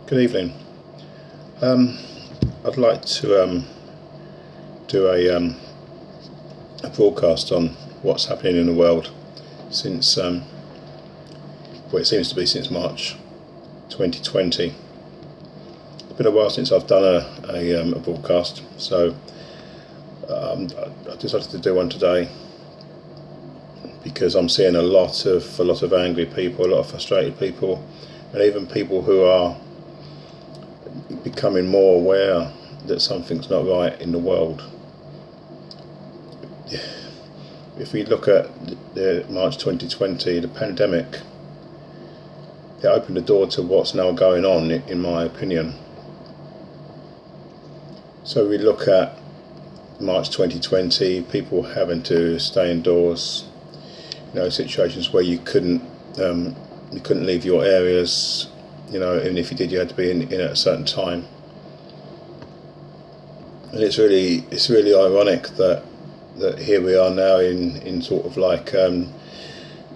Good evening. I'd like to do a broadcast on what's happening in the world since, it seems to be since March 2020. It's been a while since I've done a broadcast, so I decided to do one today because I'm seeing a lot of angry people, a lot of frustrated people, and even people who are becoming more aware that something's not right in the world. If we look at the March 2020, the pandemic, it opened the door to what's now going on, in my opinion. So we look at March 2020, people having to stay indoors, situations where you couldn't leave your areas. Even if you did, you had to be in at a certain time. And it's really ironic that here we are now in sort of like coming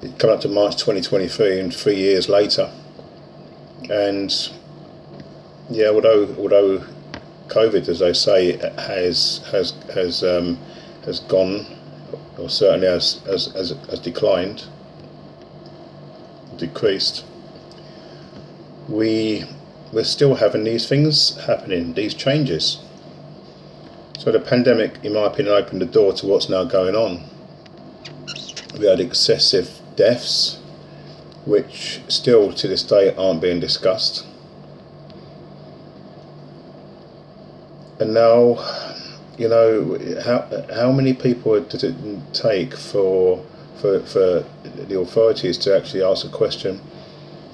up to March 2023 and 3 years later. And yeah, although COVID, as they say, has gone, or certainly has declined, decreased, we're still having these things happening, these changes. So the pandemic, in my opinion, opened the door to what's now going on. We had excessive deaths, which still to this day aren't being discussed. And now, how many people does it take for the authorities to actually ask a question?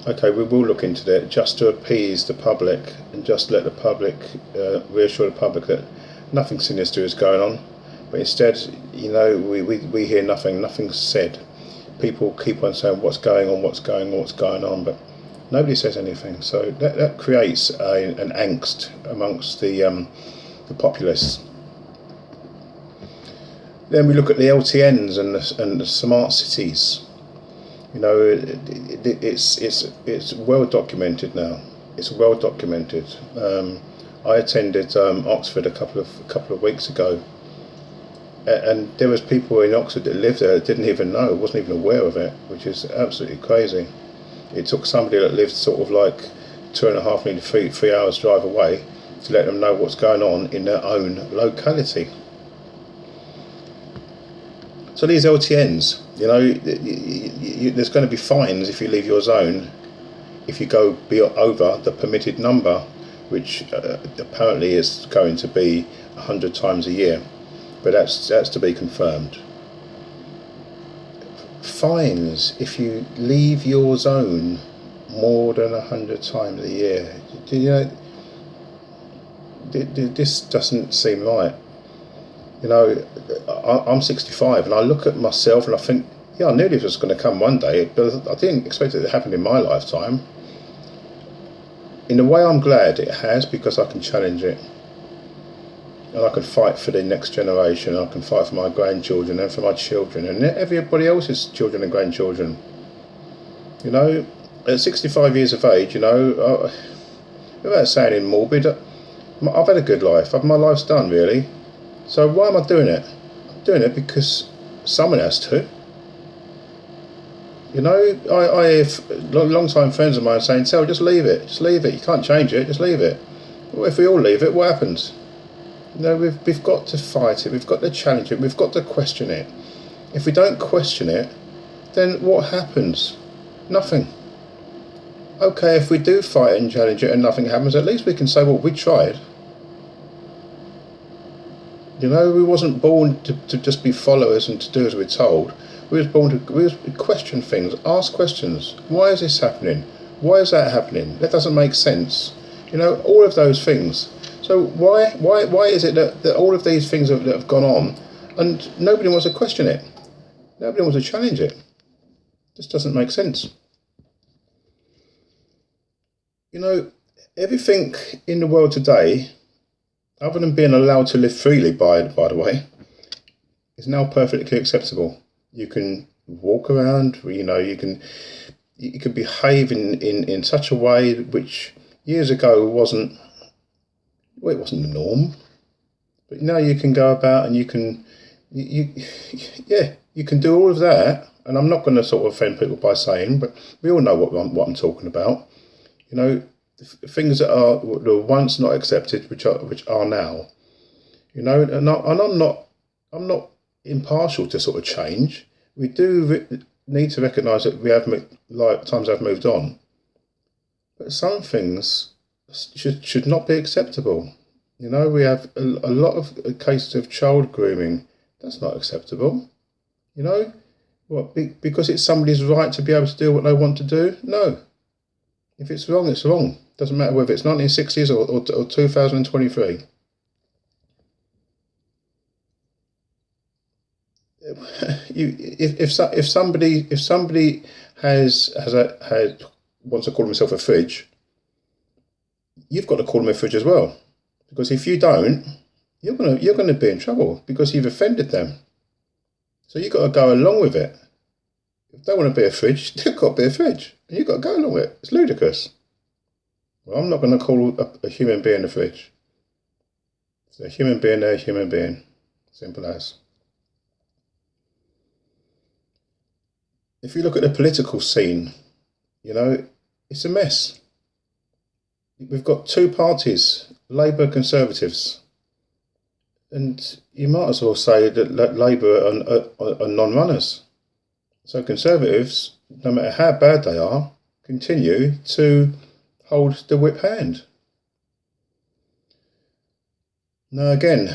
Okay, we will look into that, just to appease the public and just let the public reassure the public that nothing sinister is going on. But instead, we hear nothing's said. People keep on saying what's going on, but nobody says anything. So that creates an angst amongst the populace. Then we look at the LTNs and the smart cities. It's well documented now. It's well documented. I attended Oxford a couple of weeks ago, and there was people in Oxford that lived there that didn't even know, wasn't even aware of it, which is absolutely crazy. It took somebody that lived sort of like 2.5, nearly 3 hours drive away to let them know what's going on in their own locality. So these LTNs, there's going to be fines if you leave your zone, if you go over the permitted number, which apparently is going to be 100 times a year, but that's to be confirmed. Fines if you leave your zone more than 100 times a year. This doesn't seem right. I'm 65 and I look at myself and I think, I knew this was going to come one day, but I didn't expect it to happen in my lifetime. In a way, I'm glad it has, because I can challenge it. And I can fight for the next generation, I can fight for my grandchildren and for my children and everybody else's children and grandchildren. At 65 years of age, without sounding morbid, I've had a good life. My life's done, really. So why am I doing it? I'm doing it because someone has to. I have long-time friends of mine saying, "So just leave it. You can't change it. Just leave it." Well, if we all leave it, what happens? We've got to fight it. We've got to challenge it. We've got to question it. If we don't question it, then what happens? Nothing. Okay, if we do fight it and challenge it and nothing happens, at least we can say, well, we tried. We wasn't born to just be followers and to do as we're told. We was born to question things, ask questions. Why is this happening? Why is that happening? That doesn't make sense. All of those things. So why is it that all of these things that have gone on and nobody wants to question it? Nobody wants to challenge it. It just doesn't make sense. Everything in the world today, other than being allowed to live freely, by the way, is now perfectly acceptable. You can walk around, you can behave in such a way which years ago it wasn't the norm. But now you can go about and you can, you can do all of that. And I'm not going to sort of offend people by saying, but we all know what I'm talking about. You know, things that were once not accepted, which are now. You know, and I'm not impartial to sort of change. We do need to recognise that times have moved on, but some things should not be acceptable. You know, we have a lot of cases of child grooming. That's not acceptable. You know, because it's somebody's right to be able to do what they want to do? No. If it's wrong, it's wrong. Doesn't matter whether it's 1960s or 2023. If somebody wants to call himself a fridge, you've got to call him a fridge as well. Because if you don't, you're gonna be in trouble because you've offended them. So you've got to go along with it. If they want to be a fridge, they've got to be a fridge. And you've got to go along with it. It's ludicrous. Well, I'm not going to call a human being a fridge. If they're a human being, they're a human being. Simple as. If you look at the political scene, you know, it's a mess. We've got two parties, Labour, Conservatives. And you might as well say that Labour are non-runners. So Conservatives, no matter how bad they are, continue to hold the whip hand. Now again,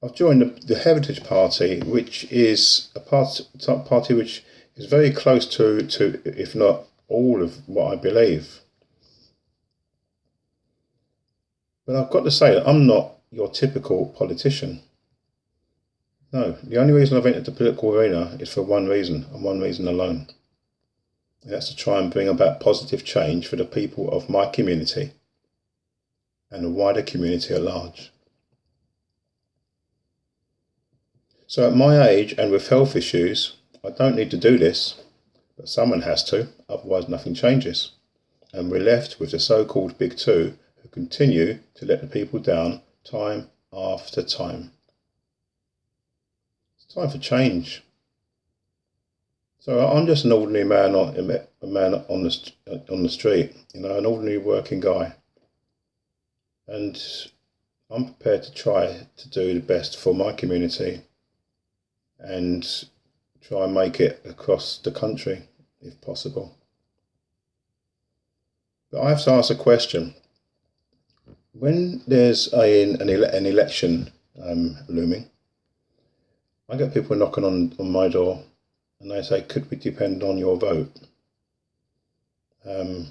I've joined the Heritage Party, which is a party which is very close to, if not all of what I believe. But I've got to say that I'm not your typical politician. No, the only reason I've entered the political arena is for one reason, and one reason alone. And that's to try and bring about positive change for the people of my community and the wider community at large. So at my age and with health issues, I don't need to do this, but someone has to, otherwise nothing changes. And we're left with the so-called Big Two who continue to let the people down time after time. It's time for change. So I'm just an ordinary man, a man on the street, you know, an ordinary working guy. And I'm prepared to try to do the best for my community and try and make it across the country if possible. But I have to ask a question. When there's an election looming, I get people knocking on my door and they say, could we depend on your vote? It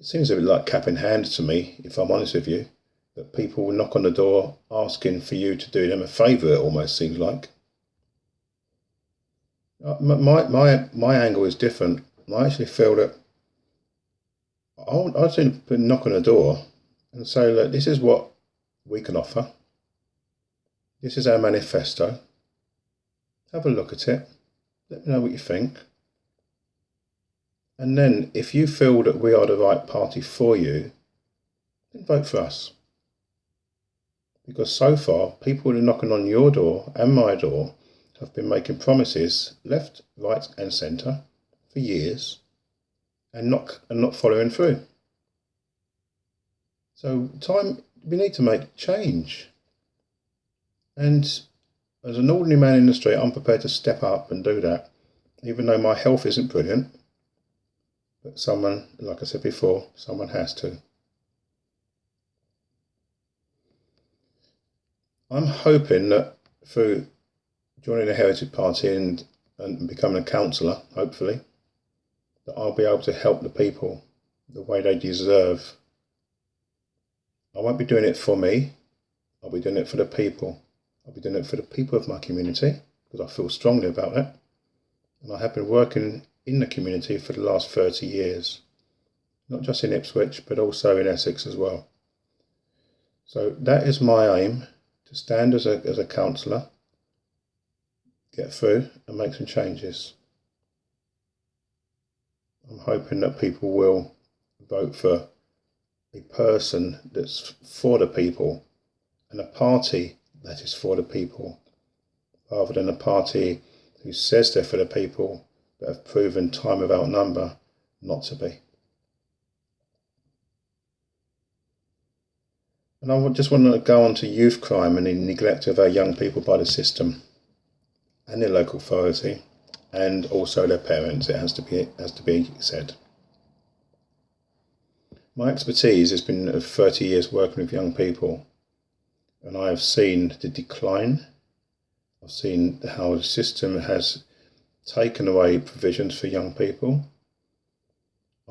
seems a bit like cap in hand to me, if I'm honest with you, that people will knock on the door asking for you to do them a favour, it almost seems like. My angle is different. I actually feel that I'd sooner knock on the door and say, look, this is what we can offer. This is our manifesto. Have a look at it. Let me know what you think. And then if you feel that we are the right party for you, then vote for us. Because so far, people who are knocking on your door and my door have been making promises left, right and centre for years and not following through. So we need to make change. And as an ordinary man in the street, I'm prepared to step up and do that, even though my health isn't brilliant. But someone, like I said before, someone has to. I'm hoping that through joining the Heritage Party and becoming a councillor, hopefully, that I'll be able to help the people the way they deserve. I won't be doing it for me. I'll be doing it for the people. I'll be doing it for the people of my community because I feel strongly about it. And I have been working in the community for the last 30 years, not just in Ipswich, but also in Essex as well. So that is my aim, to stand as a councillor, get through and make some changes. I'm hoping that people will vote for a person that's for the people and a party that is for the people, rather than a party who says they're for the people but have proven time without number not to be. And I just want to go on to youth crime and the neglect of our young people by the system and their local authority, and also their parents, it has to be said. My expertise has been 30 years working with young people, and I have seen the decline. I've seen how the system has taken away provisions for young people.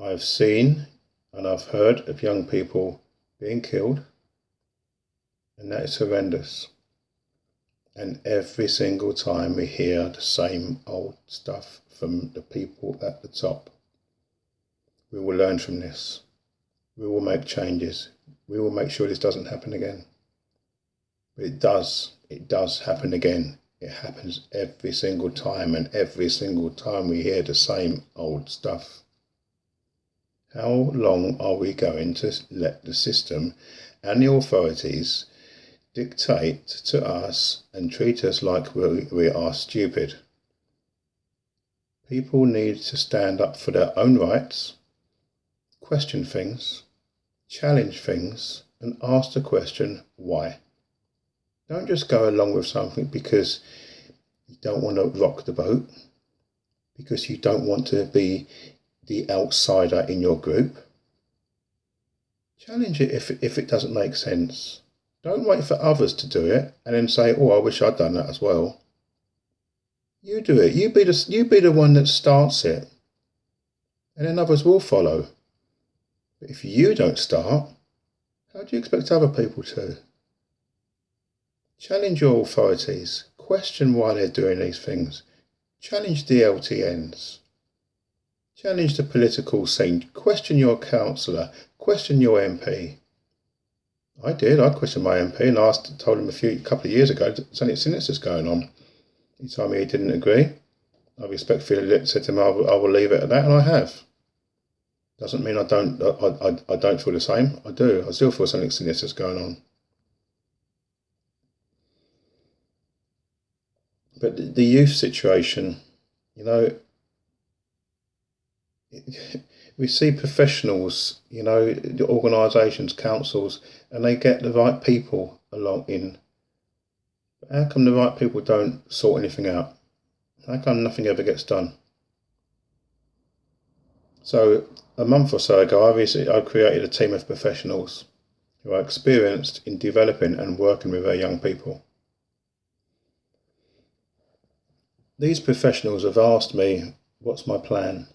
I've seen and I've heard of young people being killed, and that is horrendous. And every single time we hear the same old stuff from the people at the top. We will learn from this. We will make changes. We will make sure this doesn't happen again. But it does happen again. It happens every single time, and every single time we hear the same old stuff. How long are we going to let the system and the authorities dictate to us and treat us like we are stupid? People need to stand up for their own rights, question things, challenge things, and ask the question, why? Don't just go along with something because you don't want to rock the boat, because you don't want to be the outsider in your group. Challenge it if it doesn't make sense. Don't wait for others to do it and then say, oh, I wish I'd done that as well. You do it. You be the one that starts it. And then others will follow. But if you don't start, how do you expect other people to? Challenge your authorities. Question why they're doing these things. Challenge the LTNs. Challenge the political scene. Question your councillor. Question your MP. I did. I questioned my MP and told him a couple of years ago that something sinister's going on. He told me he didn't agree. I respectfully said to him, I will leave it at that, and I have. Doesn't mean I don't feel the same. I do. I still feel something sinister's going on. But the youth situation, we see professionals, the organisations, councils, and they get the right people along in. But how come the right people don't sort anything out? How come nothing ever gets done? So a month or so ago, I created a team of professionals who are experienced in developing and working with our young people. These professionals have asked me, what's my plan?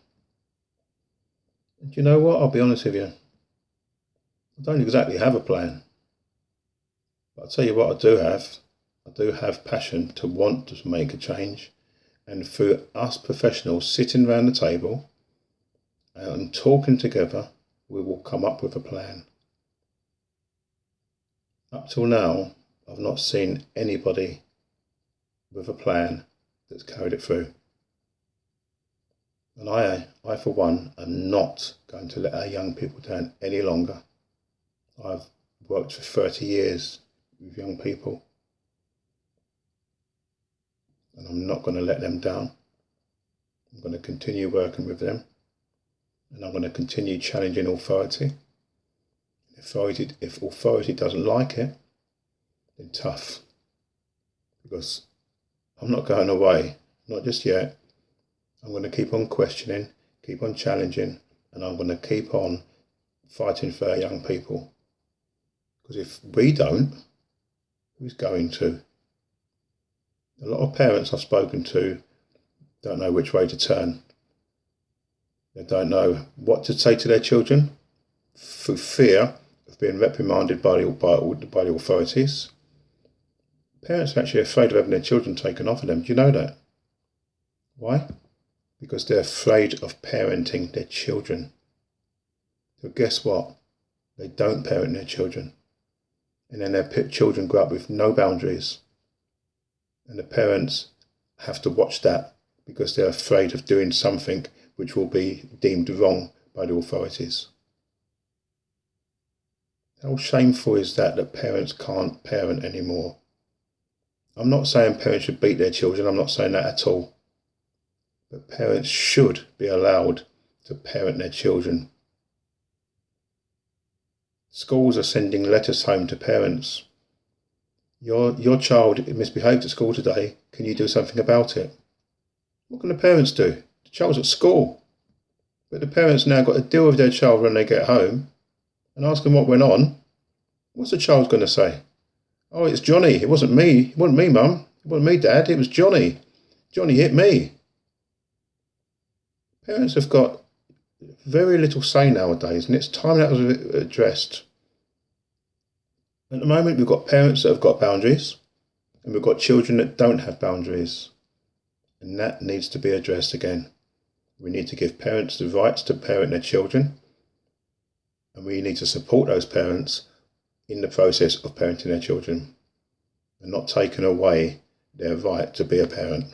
Do you know what? I'll be honest with you. I don't exactly have a plan. But I'll tell you what I do have. I do have passion to want to make a change. And through us professionals sitting around the table and talking together, we will come up with a plan. Up till now, I've not seen anybody with a plan that's carried it through. And I for one, am not going to let our young people down any longer. I've worked for 30 years with young people, and I'm not going to let them down. I'm going to continue working with them, and I'm going to continue challenging authority. If authority doesn't like it, then tough. Because I'm not going away, not just yet. I'm going to keep on questioning, keep on challenging, and I'm going to keep on fighting for our young people. Because if we don't, who's going to? A lot of parents I've spoken to don't know which way to turn. They don't know what to say to their children through fear of being reprimanded by the authorities. Parents are actually afraid of having their children taken off of them. Do you know that? Why? Because they're afraid of parenting their children. So guess what? They don't parent their children. And then their children grow up with no boundaries. And the parents have to watch that because they're afraid of doing something which will be deemed wrong by the authorities. How shameful is that parents can't parent anymore? I'm not saying parents should beat their children, I'm not saying that at all. But parents should be allowed to parent their children. Schools are sending letters home to parents. Your child misbehaved at school today. Can you do something about it? What can the parents do? The child's at school. But the parents now got to deal with their child when they get home and ask them what went on. What's the child going to say? Oh, it's Johnny. It wasn't me. It wasn't me, Mum. It wasn't me, Dad. It was Johnny. Johnny hit me. Parents have got very little say nowadays, and it's time that was addressed. At the moment, we've got parents that have got boundaries, and we've got children that don't have boundaries. And that needs to be addressed again. We need to give parents the rights to parent their children, and we need to support those parents in the process of parenting their children, and not taking away their right to be a parent.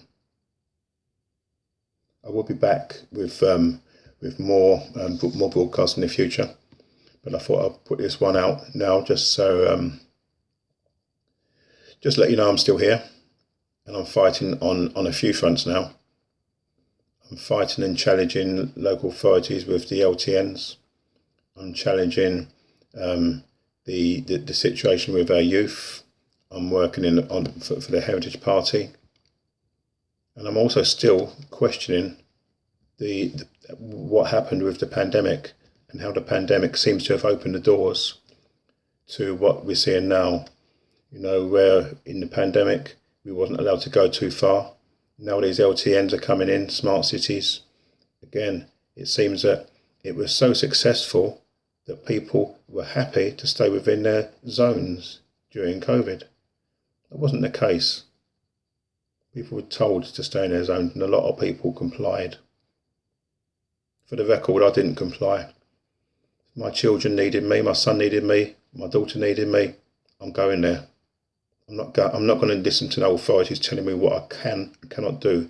I will be back with more broadcasts in the future, but I thought I'd put this one out now just so just let you know I'm still here, and I'm fighting on a few fronts now. I'm fighting and challenging local authorities with the LTNs. I'm challenging the situation with our youth. I'm working for the Heritage Party, and I'm also still questioning what happened with the pandemic and how the pandemic seems to have opened the doors to what we're seeing now. You know, where in the pandemic we wasn't allowed to go too far. Now these LTNs are coming in, smart cities. Again, it seems that it was so successful that people were happy to stay within their zones during COVID. That wasn't the case. People were told to stay in their zones, and a lot of people complied. For the record, I didn't comply. My children needed me, my son needed me, my daughter needed me. I'm going there. I'm not going to listen to the authorities telling me what I can and cannot do,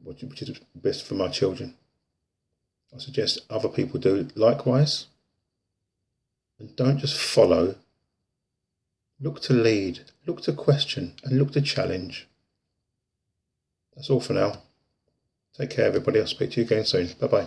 which is best for my children. I suggest other people do likewise. And don't just follow. Look to lead, look to question, and look to challenge. That's all for now. Take care, everybody. I'll speak to you again soon. Bye-bye.